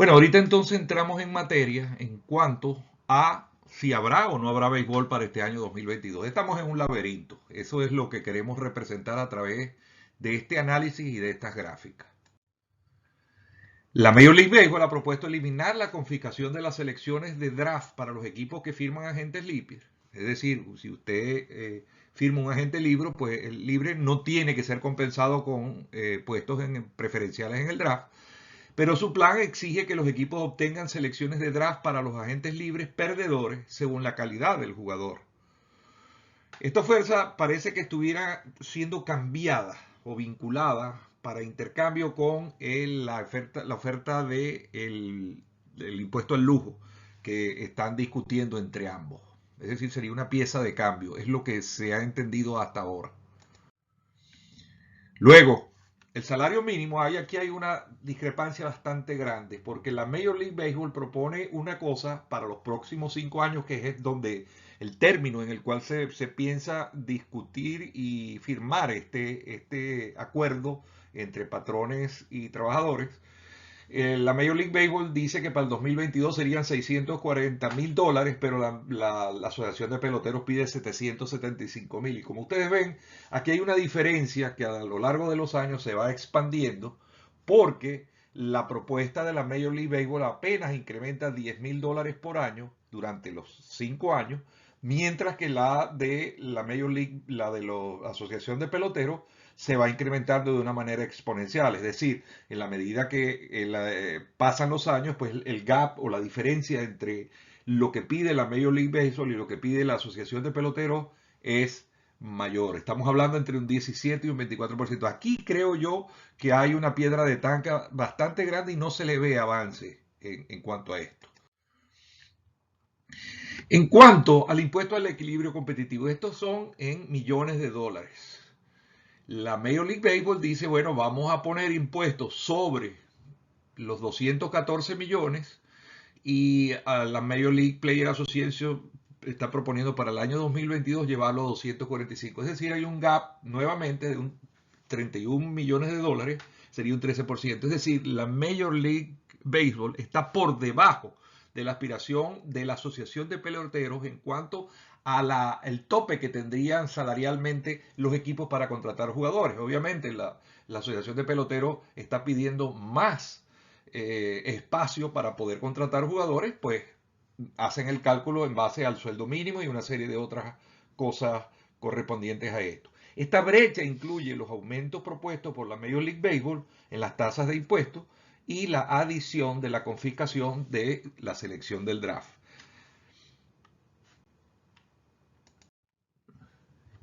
Bueno, ahorita entonces entramos en materia en cuanto a si habrá o no habrá béisbol para este año 2022. Estamos en un laberinto. Eso es lo que queremos representar a través de este análisis y de estas gráficas. La Major League Baseball ha propuesto eliminar la confiscación de las selecciones de draft para los equipos que firman agentes libres. Es decir, si usted firma un agente libre, pues el libre no tiene que ser compensado con puestos preferenciales en el draft, pero su plan exige que los equipos obtengan selecciones de draft para los agentes libres perdedores según la calidad del jugador. Esta fuerza parece que estuviera siendo cambiada o vinculada para intercambio con la oferta del impuesto al lujo que están discutiendo entre ambos. Es decir, sería una pieza de cambio, es lo que se ha entendido hasta ahora. Luego, el salario mínimo, aquí hay una discrepancia bastante grande, porque la Major League Baseball propone una cosa para los próximos 5 años, que es donde el término en el cual se piensa discutir y firmar este acuerdo entre patrones y trabajadores. La Major League Baseball dice que para el 2022 serían $640,000, pero la Asociación de Peloteros pide 775,000. Y como ustedes ven, aquí hay una diferencia que a lo largo de los años se va expandiendo porque la propuesta de la Major League Baseball apenas incrementa $10,000 por año durante los 5 años, mientras que la de la Major League, la de la Asociación de Peloteros, se va incrementando de una manera exponencial. Es decir, en la medida que pasan los años, pues el gap o la diferencia entre lo que pide la Major League Baseball y lo que pide la Asociación de Peloteros es mayor. Estamos hablando entre un 17 y un 24%. Aquí creo yo que hay una piedra de tanca bastante grande y no se le ve avance en cuanto a esto. En cuanto al impuesto al equilibrio competitivo, estos son en millones de dólares. La Major League Baseball dice, bueno, vamos a poner impuestos sobre los 214 millones y a la Major League Player Association está proponiendo para el año 2022 llevarlo a 245. Es decir, hay un gap nuevamente de un 31 millones de dólares, sería un 13%. Es decir, la Major League Baseball está por debajo de la aspiración de la Asociación de Peloteros en cuanto a el tope que tendrían salarialmente los equipos para contratar jugadores. Obviamente la Asociación de Peloteros está pidiendo más espacio para poder contratar jugadores, pues hacen el cálculo en base al sueldo mínimo y una serie de otras cosas correspondientes a esto. Esta brecha incluye los aumentos propuestos por la Major League Baseball en las tasas de impuestos y la adición de la confiscación de la selección del draft.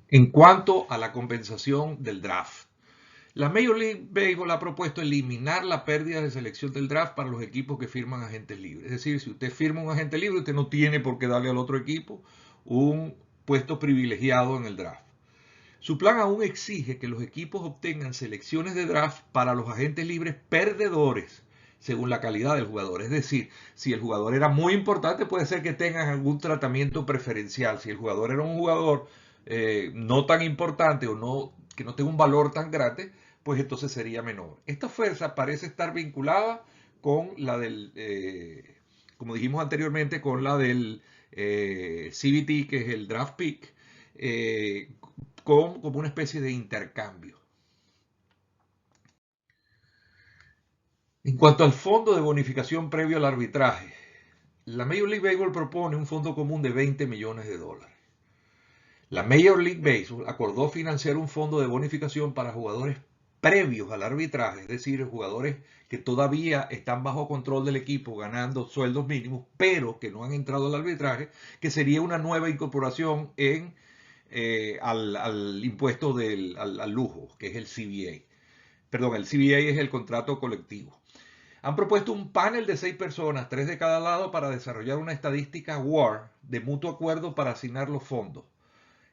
En cuanto a la compensación del draft, la Major League Baseball ha propuesto eliminar la pérdida de selección del draft para los equipos que firman agentes libres. Es decir, si usted firma un agente libre, usted no tiene por qué darle al otro equipo un puesto privilegiado en el draft. Su plan aún exige que los equipos obtengan selecciones de draft para los agentes libres perdedores según la calidad del jugador. Es decir, si el jugador era muy importante, puede ser que tengan algún tratamiento preferencial. Si el jugador era un jugador no tan importante o que no tenga un valor tan grande, pues entonces sería menor. Esta fuerza parece estar vinculada con la del, como dijimos anteriormente, con la del CBT, que es el draft pick, como una especie de intercambio. En cuanto al fondo de bonificación previo al arbitraje, la Major League Baseball propone un fondo común de 20 millones de dólares. La Major League Baseball acordó financiar un fondo de bonificación para jugadores previos al arbitraje, es decir, jugadores que todavía están bajo control del equipo ganando sueldos mínimos, pero que no han entrado al arbitraje, que sería una nueva incorporación al impuesto al lujo, que es el CBA. Perdón, el CBA es el contrato colectivo. Han propuesto un panel de 6 personas, 3 de cada lado, para desarrollar una estadística WAR de mutuo acuerdo para asignar los fondos.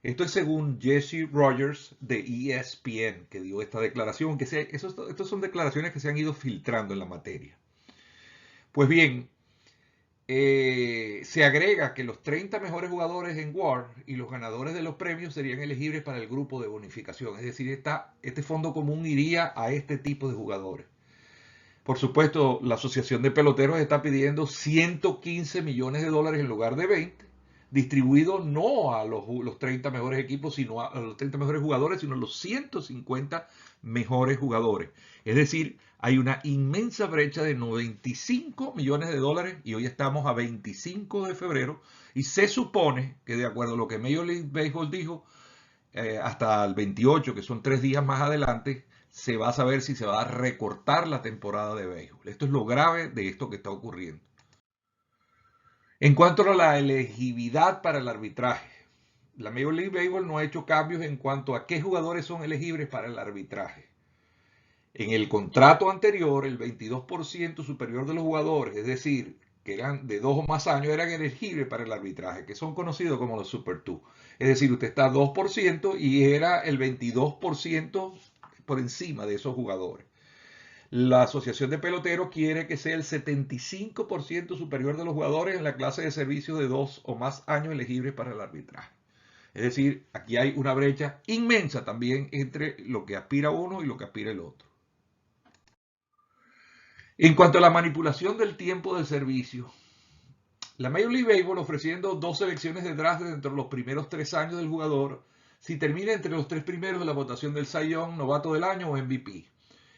Esto es según Jesse Rogers de ESPN, que dio esta declaración, estas son declaraciones que se han ido filtrando en la materia. Pues bien, se agrega que los 30 mejores jugadores en WAR y los ganadores de los premios serían elegibles para el grupo de bonificación. Es decir, este fondo común iría a este tipo de jugadores. Por supuesto, la Asociación de Peloteros está pidiendo 115 millones de dólares en lugar de 20, distribuido no a los 30 mejores equipos, sino a los 30 mejores jugadores, sino a los 150 mejores jugadores. Es decir, hay una inmensa brecha de 95 millones de dólares y hoy estamos a 25 de febrero y se supone que de acuerdo a lo que Major League Baseball dijo, hasta el 28, que son 3 días más adelante, se va a saber si se va a recortar la temporada de béisbol. Esto es lo grave de esto que está ocurriendo. En cuanto a la elegibilidad para el arbitraje, la Major League Baseball no ha hecho cambios en cuanto a qué jugadores son elegibles para el arbitraje. En el contrato anterior, el 22% superior de los jugadores, es decir, que eran de 2 o más años, eran elegibles para el arbitraje, que son conocidos como los Super 2. Es decir, usted está 2% y era el 22% por encima de esos jugadores. La Asociación de Peloteros quiere que sea el 75% superior de los jugadores en la clase de servicios de 2 o más años elegibles para el arbitraje. Es decir, aquí hay una brecha inmensa también entre lo que aspira uno y lo que aspira el otro. En cuanto a la manipulación del tiempo de servicio, la Major League Baseball ofreciendo 2 selecciones de draft dentro de los primeros 3 años del jugador, si termina entre los 3 primeros de la votación del Cy Young, Novato del Año o MVP.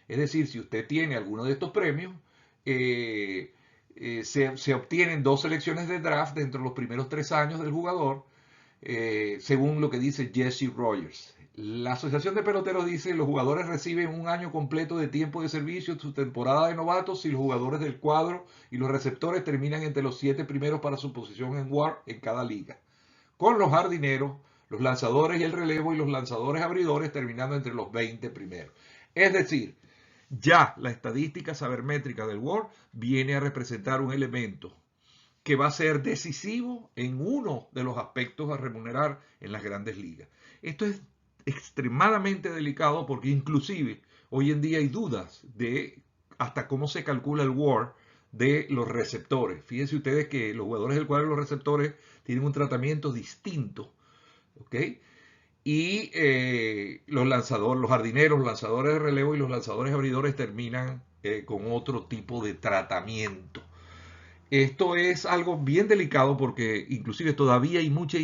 Es decir, si usted tiene alguno de estos premios, se obtienen 2 selecciones de draft dentro de los primeros 3 años del jugador, según lo que dice Jesse Rogers. La Asociación de Peloteros dice que los jugadores reciben un año completo de tiempo de servicio en su temporada de novatos si los jugadores del cuadro y los receptores terminan entre los 7 primeros para su posición en WAR en cada liga, con los jardineros, los lanzadores y el relevo y los lanzadores abridores terminando entre los 20 primeros. Es decir, ya la estadística sabermétrica del WAR viene a representar un elemento que va a ser decisivo en uno de los aspectos a remunerar en las grandes ligas. Esto es extremadamente delicado porque inclusive hoy en día hay dudas de hasta cómo se calcula el WAR de los receptores. Fíjense ustedes que los jugadores del cuadro y los receptores tienen un tratamiento distinto, ¿ok? Y los lanzadores, los jardineros, los lanzadores de relevo y los lanzadores abridores terminan con otro tipo de tratamiento. Esto es algo bien delicado porque inclusive todavía hay mucha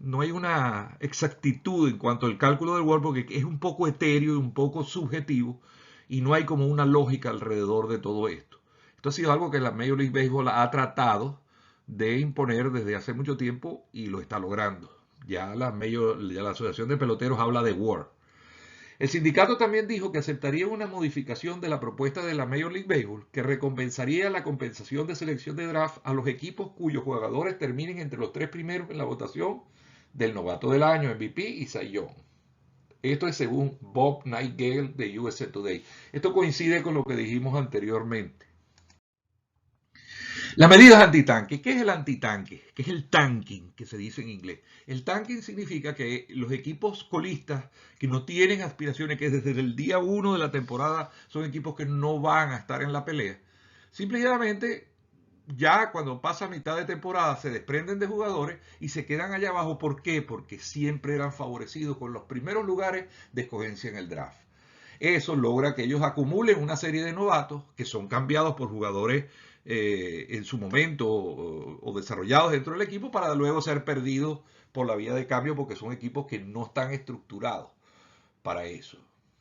no hay una exactitud en cuanto al cálculo del WAR porque es un poco etéreo y un poco subjetivo y no hay como una lógica alrededor de todo esto. Esto ha sido algo que la Major League Baseball ha tratado de imponer desde hace mucho tiempo y lo está logrando. Ya la Asociación de Peloteros habla de WAR. El sindicato también dijo que aceptaría una modificación de la propuesta de la Major League Baseball que recompensaría la compensación de selección de draft a los equipos cuyos jugadores terminen entre los 3 primeros en la votación del novato del año, MVP y Cy Young. Esto es según Bob Nightingale de USA Today. Esto coincide con lo que dijimos anteriormente. Las medidas antitanque. ¿Qué es el antitanque? ¿Qué es el tanking, que se dice en inglés? El tanking significa que los equipos colistas que no tienen aspiraciones, que desde el día 1 de la temporada son equipos que no van a estar en la pelea, simplemente ya cuando pasa mitad de temporada se desprenden de jugadores y se quedan allá abajo. ¿Por qué? Porque siempre eran favorecidos con los primeros lugares de escogencia en el draft. Eso logra que ellos acumulen una serie de novatos que son cambiados por jugadores en su momento o desarrollados dentro del equipo para luego ser perdidos por la vía de cambio porque son equipos que no están estructurados para eso.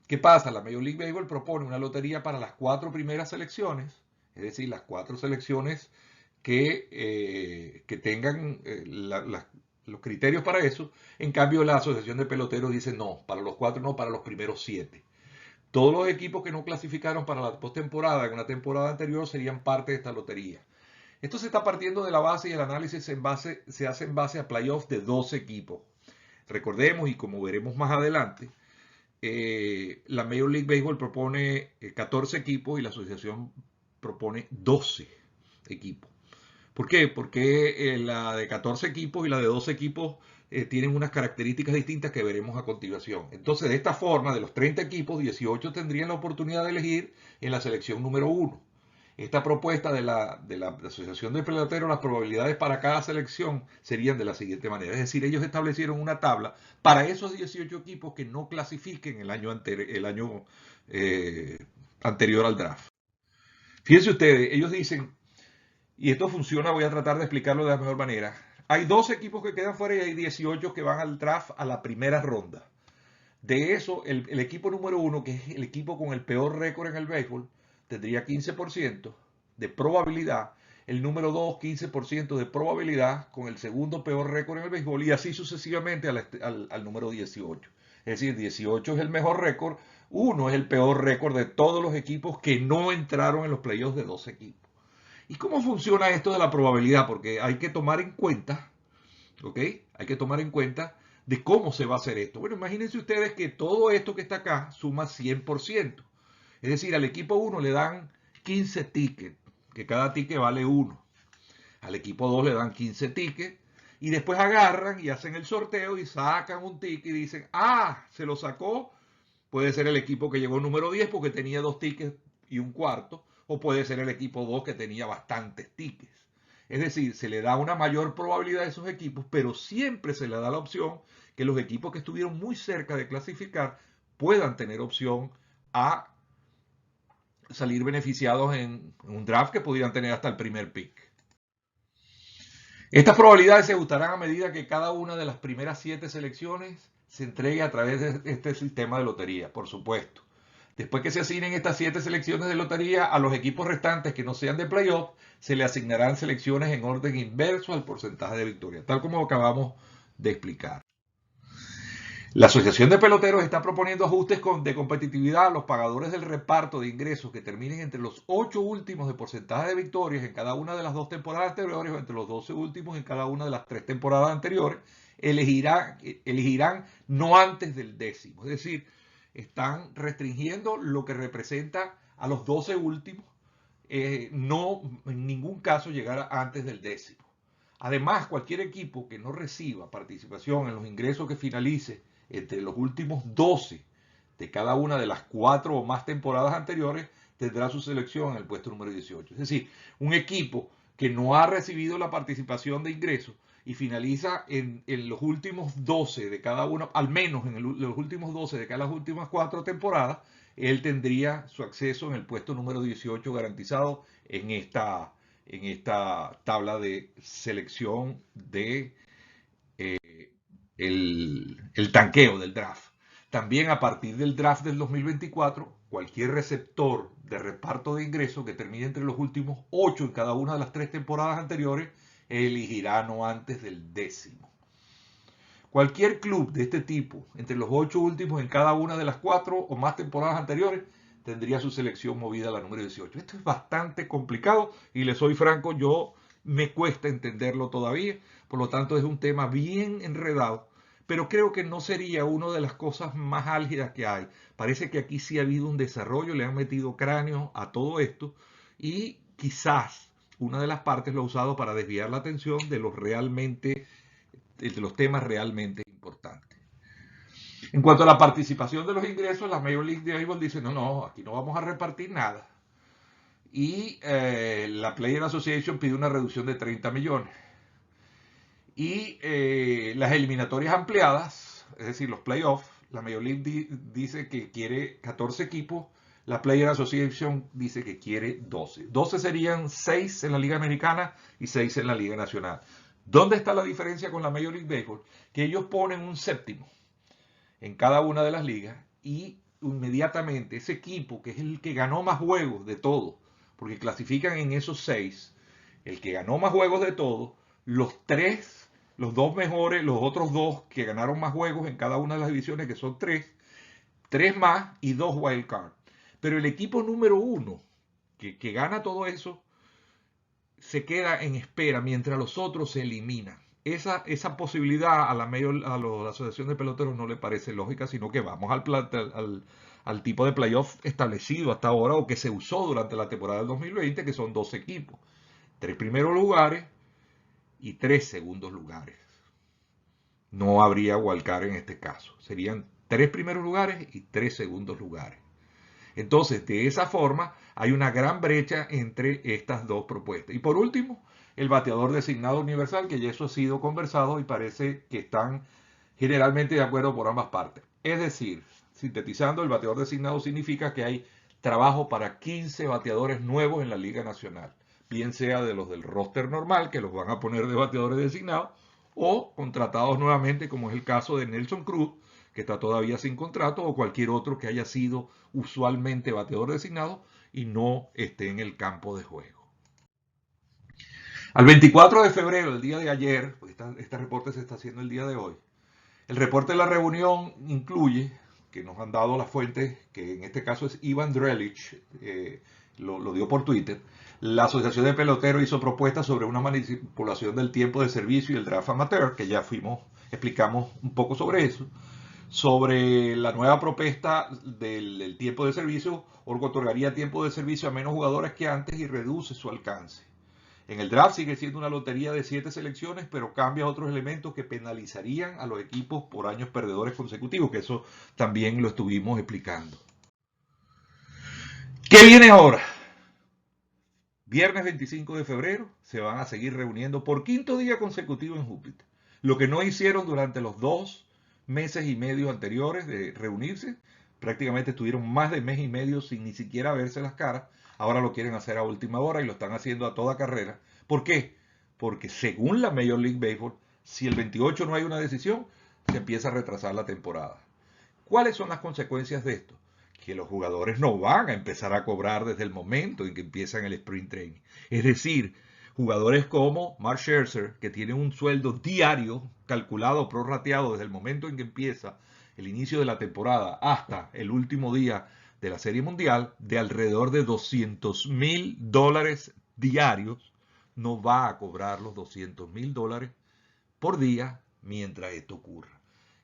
¿Qué pasa? La Major League Baseball propone una lotería para las 4 primeras selecciones, es decir, las 4 selecciones que tengan los criterios para eso. En cambio, la Asociación de Peloteros dice no, para los 4 no, para los primeros 7. Todos los equipos que no clasificaron para la postemporada en una temporada anterior serían parte de esta lotería. Esto se está partiendo de la base y el análisis se hace en base a playoffs de 12 equipos. Recordemos, y como veremos más adelante, la Major League Baseball propone 14 equipos y la asociación propone 12 equipos. ¿Por qué? Porque la de 14 equipos y la de 12 equipos tienen unas características distintas que veremos a continuación. Entonces, de esta forma, de los 30 equipos, 18 tendrían la oportunidad de elegir en la selección número 1. Esta propuesta de la Asociación de Peloteros, las probabilidades para cada selección serían de la siguiente manera. Es decir, ellos establecieron una tabla para esos 18 equipos que no clasifiquen el año anterior al draft. Fíjense ustedes, ellos dicen, y esto funciona, voy a tratar de explicarlo de la mejor manera. Hay 12 equipos que quedan fuera y hay 18 que van al draft a la primera ronda. De eso, el equipo número 1, que es el equipo con el peor récord en el béisbol, tendría 15% de probabilidad. El número 2, 15% de probabilidad con el segundo peor récord en el béisbol y así sucesivamente al número 18. Es decir, 18 es el mejor récord, 1 es el peor récord de todos los equipos que no entraron en los playoffs de 12 equipos. ¿Y cómo funciona esto de la probabilidad? Porque hay que tomar en cuenta, ¿ok? Hay que tomar en cuenta de cómo se va a hacer esto. Bueno, imagínense ustedes que todo esto que está acá suma 100%. Es decir, al equipo 1 le dan 15 tickets, que cada ticket vale 1. Al equipo 2 le dan 15 tickets y después agarran y hacen el sorteo y sacan un ticket y dicen, ah, se lo sacó. Puede ser el equipo que llegó número 10 porque tenía 2 tickets y un cuarto, o puede ser el equipo 2 que tenía bastantes tickets. Es decir, se le da una mayor probabilidad a esos equipos, pero siempre se le da la opción que los equipos que estuvieron muy cerca de clasificar puedan tener opción a salir beneficiados en un draft que pudieran tener hasta el primer pick. Estas probabilidades se ajustarán a medida que cada una de las primeras 7 selecciones se entregue a través de este sistema de lotería, por supuesto. Después que se asignen estas 7 selecciones de lotería a los equipos restantes que no sean de playoff, se le asignarán selecciones en orden inverso al porcentaje de victoria, tal como acabamos de explicar. La Asociación de Peloteros está proponiendo ajustes de competitividad a los pagadores del reparto de ingresos que terminen entre los 8 últimos de porcentaje de victorias en cada una de las 2 temporadas anteriores o entre los 12 últimos en cada una de las 3 temporadas anteriores. Elegirán no antes del décimo. Es decir, están restringiendo lo que representa a los 12 últimos, no en ningún caso llegar antes del décimo. Además, cualquier equipo que no reciba participación en los ingresos que finalice entre los últimos 12 de cada una de las 4 o más temporadas anteriores tendrá su selección en el puesto número 18. Es decir, un equipo que no ha recibido la participación de ingresos y finaliza en los últimos 12 de cada una, al menos en los últimos 12 de cada las últimas 4 temporadas, él tendría su acceso en el puesto número 18 garantizado en esta tabla de selección de el tanqueo del draft. También a partir del draft del 2024, cualquier receptor de reparto de ingresos que termine entre los últimos 8 en cada una de las 3 temporadas anteriores, elegirá no antes del décimo. Cualquier club de este tipo, entre los 8 últimos en cada una de las 4 o más temporadas anteriores, tendría su selección movida a la número 18. Esto es bastante complicado y le soy franco, yo me cuesta entenderlo todavía, por lo tanto es un tema bien enredado, pero creo que no sería una de las cosas más álgidas que hay. Parece que aquí sí ha habido un desarrollo, le han metido cráneo a todo esto y quizás una de las partes lo ha usado para desviar la atención de los temas realmente importantes. En cuanto a la participación de los ingresos, la Major League Baseball dice, no, aquí no vamos a repartir nada. Y la Player Association pide una reducción de 30 millones. Y las eliminatorias ampliadas, es decir, los playoffs, la Major League dice que quiere 14 equipos, la Player Association dice que quiere 12. 12 serían 6 en la Liga Americana y 6 en la Liga Nacional. ¿Dónde está la diferencia con la Major League Baseball? Que ellos ponen un séptimo en cada una de las ligas y inmediatamente ese equipo, que es el que ganó más juegos de todos, porque clasifican en esos 6, el que ganó más juegos de todos, los 2 mejores, los otros 2 que ganaron más juegos en cada una de las divisiones, que son 3 más y 2 wildcards. Pero el equipo número 1, que gana todo eso, se queda en espera mientras los otros se eliminan. Esa posibilidad a la Asociación de Peloteros no le parece lógica, sino que vamos al tipo de playoff establecido hasta ahora o que se usó durante la temporada del 2020, que son 2 equipos. 3 primeros lugares y 3 segundos lugares. No habría wildcard en este caso. Serían 3 primeros lugares y 3 segundos lugares. Entonces, de esa forma, hay una gran brecha entre estas dos propuestas. Y por último, el bateador designado universal, que ya eso ha sido conversado y parece que están generalmente de acuerdo por ambas partes. Es decir, sintetizando, el bateador designado significa que hay trabajo para 15 bateadores nuevos en la Liga Nacional, bien sea de los del roster normal, que los van a poner de bateadores designados, o contratados nuevamente, como es el caso de Nelson Cruz, que está todavía sin contrato, o cualquier otro que haya sido usualmente bateador designado y no esté en el campo de juego. Al 24 de febrero, el día de ayer, este reporte se está haciendo el día de hoy, el reporte de la reunión incluye, que nos han dado las fuentes, que en este caso es Ivan Drellich, lo dio por Twitter, la Asociación de Peloteros hizo propuestas sobre una manipulación del tiempo de servicio y el draft amateur, que ya explicamos un poco sobre eso. Sobre la nueva propuesta del tiempo de servicio, otorgaría tiempo de servicio a menos jugadores que antes y reduce su alcance. En el draft sigue siendo una lotería de 7 selecciones, pero cambia otros elementos que penalizarían a los equipos por años perdedores consecutivos, que eso también lo estuvimos explicando. ¿Qué viene ahora? Viernes 25 de febrero se van a seguir reuniendo por quinto día consecutivo en Júpiter. Lo que no hicieron durante los 2 meses y medio anteriores de reunirse, prácticamente estuvieron más de mes y medio sin ni siquiera verse las caras. Ahora lo quieren hacer a última hora y lo están haciendo a toda carrera. ¿Por qué? Porque según la Major League Baseball, si el 28 no hay una decisión, se empieza a retrasar la temporada. ¿Cuáles son las consecuencias de esto? Que los jugadores no van a empezar a cobrar desde el momento en que empiezan el sprint training. Es decir, jugadores como Mark Scherzer, que tiene un sueldo diario calculado, prorrateado desde el momento en que empieza el inicio de la temporada hasta el último día de la Serie Mundial, de alrededor de $200,000 diarios, no va a cobrar los $200,000 por día mientras esto ocurra.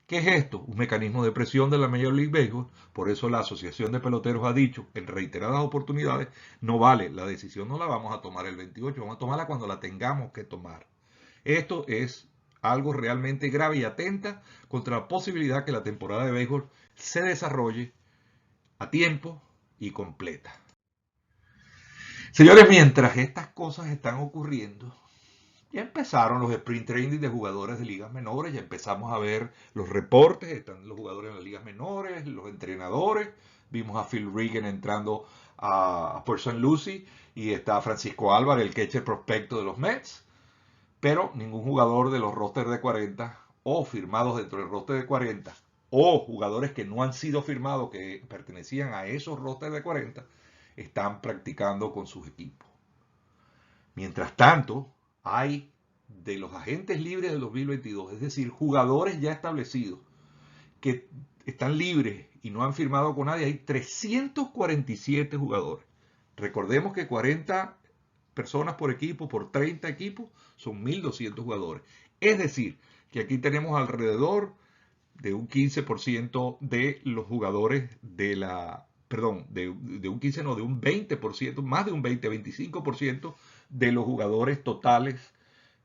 ¿Qué es esto? Un mecanismo de presión de la Major League Baseball. Por eso la Asociación de Peloteros ha dicho en reiteradas oportunidades, no vale, la decisión no la vamos a tomar el 28, vamos a tomarla cuando la tengamos que tomar. Esto es algo realmente grave y atenta contra la posibilidad que la temporada de béisbol se desarrolle a tiempo y completa. Señores, mientras estas cosas están ocurriendo, ya empezaron los sprint training de jugadores de ligas menores, ya empezamos a ver los reportes, están los jugadores en las ligas menores, los entrenadores, vimos a Phil Regan entrando a Port St. Lucie y está Francisco Álvarez, el catcher prospecto de los Mets, pero ningún jugador de los rosters de 40 o firmados dentro del roster de 40 o jugadores que no han sido firmados que pertenecían a esos rosters de 40 están practicando con sus equipos. Mientras tanto, hay de los agentes libres del 2022, es decir, jugadores ya establecidos que están libres y no han firmado con nadie, hay 347 jugadores. Recordemos que 40 personas por equipo, por 30 equipos, son 1,200 jugadores. Es decir, que aquí tenemos alrededor de un 15% de los jugadores de la, perdón, de un 15, no, de un 20%, más de un 20-25% de los jugadores totales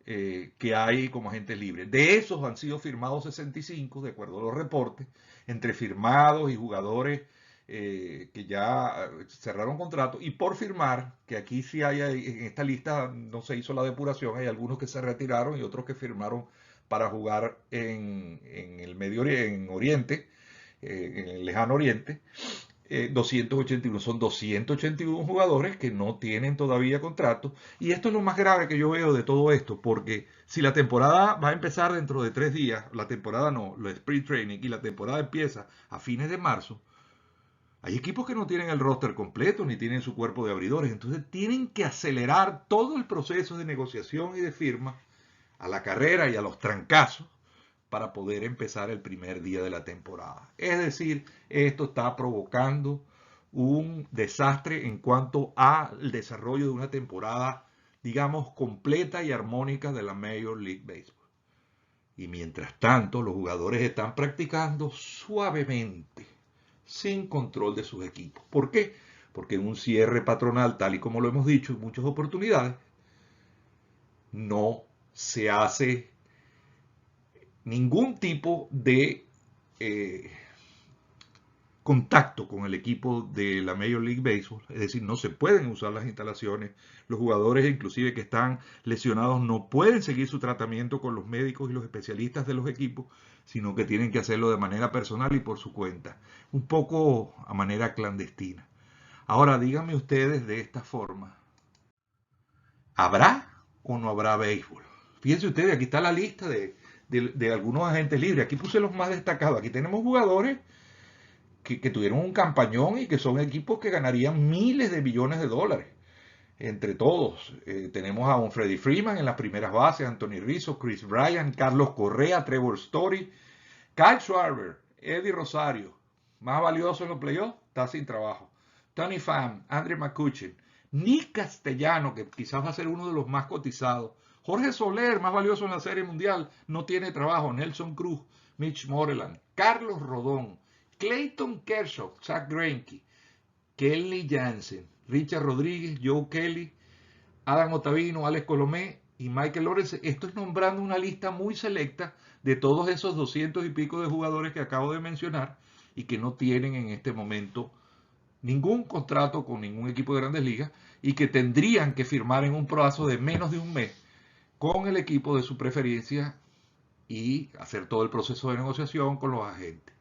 que hay como agentes libres. De esos han sido firmados 65, de acuerdo a los reportes, entre firmados y jugadores que ya cerraron contrato, y por firmar, que aquí sí hay, en esta lista no se hizo la depuración, hay algunos que se retiraron y otros que firmaron para jugar en el Medio Oriente, en el Lejano Oriente. 281, son 281 jugadores que no tienen todavía contrato, y esto es lo más grave que yo veo de todo esto, porque si la temporada va a empezar dentro de 3 días, la temporada no, lo sprint training, y la temporada empieza a fines de marzo, hay equipos que no tienen el roster completo ni tienen su cuerpo de abridores, entonces tienen que acelerar todo el proceso de negociación y de firma a la carrera y a los trancazos para poder empezar el primer día de la temporada. Es decir, esto está provocando un desastre en cuanto al desarrollo de una temporada, digamos, completa y armónica de la Major League Baseball. Y mientras tanto, los jugadores están practicando suavemente, sin control de sus equipos. ¿Por qué? Porque en un cierre patronal, tal y como lo hemos dicho en muchas oportunidades, no se hace ningún tipo de contacto con el equipo de la Major League Baseball, es decir, no se pueden usar las instalaciones, los jugadores inclusive que están lesionados no pueden seguir su tratamiento con los médicos y los especialistas de los equipos, sino que tienen que hacerlo de manera personal y por su cuenta, un poco a manera clandestina. Ahora díganme ustedes de esta forma, ¿habrá o no habrá béisbol? Fíjense ustedes, aquí está la lista de algunos agentes libres. Aquí puse los más destacados. Aquí tenemos jugadores que tuvieron un campañón y que son equipos que ganarían miles de millones de dólares. Entre todos, tenemos a un Freddie Freeman en las primeras bases, Anthony Rizzo, Chris Bryant, Carlos Correa, Trevor Story, Kyle Schwarber, Eddie Rosario, más valioso en los playoffs, está sin trabajo. Tony Pham, Andre McCutchen, Nick Castellano, que quizás va a ser uno de los más cotizados. Jorge Soler, más valioso en la Serie Mundial, no tiene trabajo. Nelson Cruz, Mitch Moreland, Carlos Rodón, Clayton Kershaw, Zach Greinke, Kelly Jansen, Richard Rodríguez, Joe Kelly, Adam Ottavino, Alex Colomé y Michael Lawrence. Estoy nombrando una lista muy selecta de todos esos 200 y pico de jugadores que acabo de mencionar y que no tienen en este momento ningún contrato con ningún equipo de Grandes Ligas y que tendrían que firmar en un plazo de menos de un mes con el equipo de su preferencia y hacer todo el proceso de negociación con los agentes.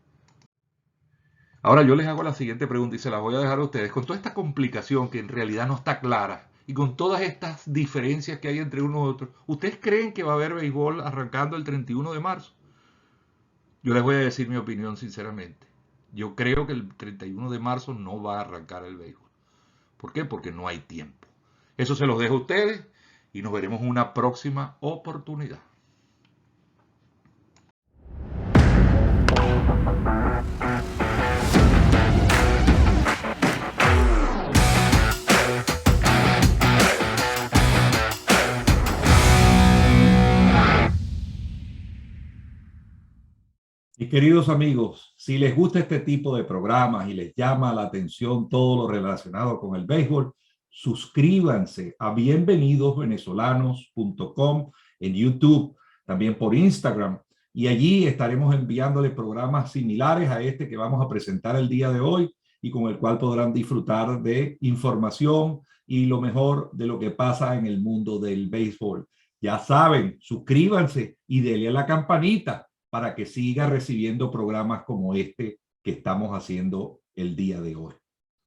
Ahora yo les hago la siguiente pregunta y se la voy a dejar a ustedes. Con toda esta complicación que en realidad no está clara y con todas estas diferencias que hay entre unos y otros, ¿ustedes creen que va a haber béisbol arrancando el 31 de marzo? Yo les voy a decir mi opinión sinceramente. Yo creo que el 31 de marzo no va a arrancar el béisbol. ¿Por qué? Porque no hay tiempo. Eso se los dejo a ustedes y nos veremos en una próxima oportunidad. Y queridos amigos, si les gusta este tipo de programas y les llama la atención todo lo relacionado con el béisbol, suscríbanse a bienvenidosvenezolanos.com en YouTube, también por Instagram, y allí estaremos enviándole programas similares a este que vamos a presentar el día de hoy y con el cual podrán disfrutar de información y lo mejor de lo que pasa en el mundo del béisbol. Ya saben, suscríbanse y denle a la campanita para que siga recibiendo programas como este que estamos haciendo el día de hoy.